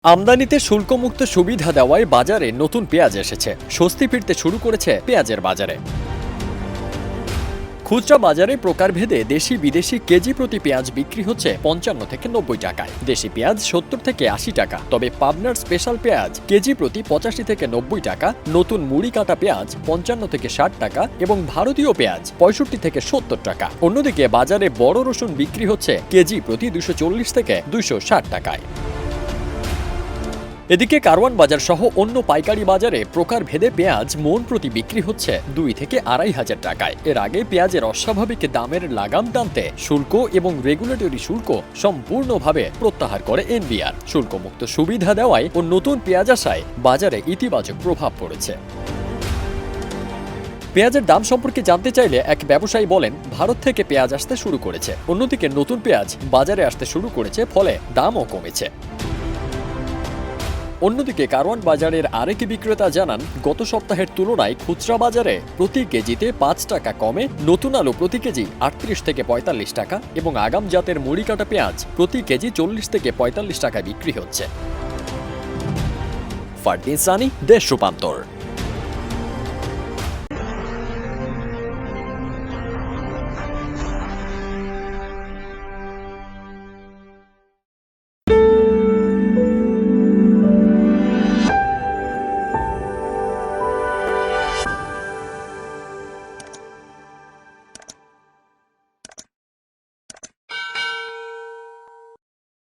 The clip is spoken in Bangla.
আমদানিতে শুল্কমুক্ত সুবিধা দেওয়ায় বাজারে নতুন পেঁয়াজ এসেছে। স্বস্তি ফিরতে শুরু করেছে পেঁয়াজের বাজারে। খুচরা বাজারে প্রকারভেদে দেশি বিদেশি কেজি প্রতি পেঁয়াজ বিক্রি হচ্ছে ৫৫ থেকে ৯০ টাকায়। দেশি পেঁয়াজ ৭০ থেকে ৮০ টাকা, তবে পাবনার স্পেশাল পেঁয়াজ কেজি প্রতি ৮৫ থেকে ৯০ টাকা, নতুন মুড়ি কাটা পেঁয়াজ ৫৫ থেকে ৬০ টাকা এবং ভারতীয় পেঁয়াজ ৬৫ থেকে ৭০ টাকা। অন্যদিকে বাজারে বড় রসুন বিক্রি হচ্ছে কেজি প্রতি ২৪০ থেকে ২৬০ টাকায়। এদিকে কারওয়ান বাজার সহ অন্য পাইকারি বাজারে প্রকারভেদে পেঁয়াজ মন প্রতি বিক্রি হচ্ছে ২ থেকে ২৫০০ টাকায়। এর আগে পেঁয়াজের অস্বাভাবিক দামের লাগাম টানতে শুল্ক এবং রেগুলেটরি শুল্ক সম্পূর্ণভাবে প্রত্যাহার করে এনবিআর। শুল্কমুক্ত সুবিধা দেওয়ায় ও নতুন পেঁয়াজ আসায় বাজারে ইতিবাচক প্রভাব পড়েছে। পেঁয়াজের দাম সম্পর্কে জানতে চাইলে এক ব্যবসায়ী বলেন, ভারত থেকে পেঁয়াজ আসতে শুরু করেছে, অন্যদিকে নতুন পেঁয়াজ বাজারে আসতে শুরু করেছে, ফলে দামও কমেছে। অন্যদিকে কারওয়ান বাজারের আরেক বিক্রেতা জানান, গত সপ্তাহের তুলনায় খুচরা বাজারে প্রতি কেজিতে ৫ টাকা কমে নতুন আলু প্রতি কেজি ৩৮ থেকে ৪৫ টাকা এবং আগাম জাতের মুড়ি কাটা পেঁয়াজ প্রতি কেজি ৪০ থেকে ৪৫ টাকা বিক্রি হচ্ছে। ফারদিন সানি, দেশ রূপান্তর।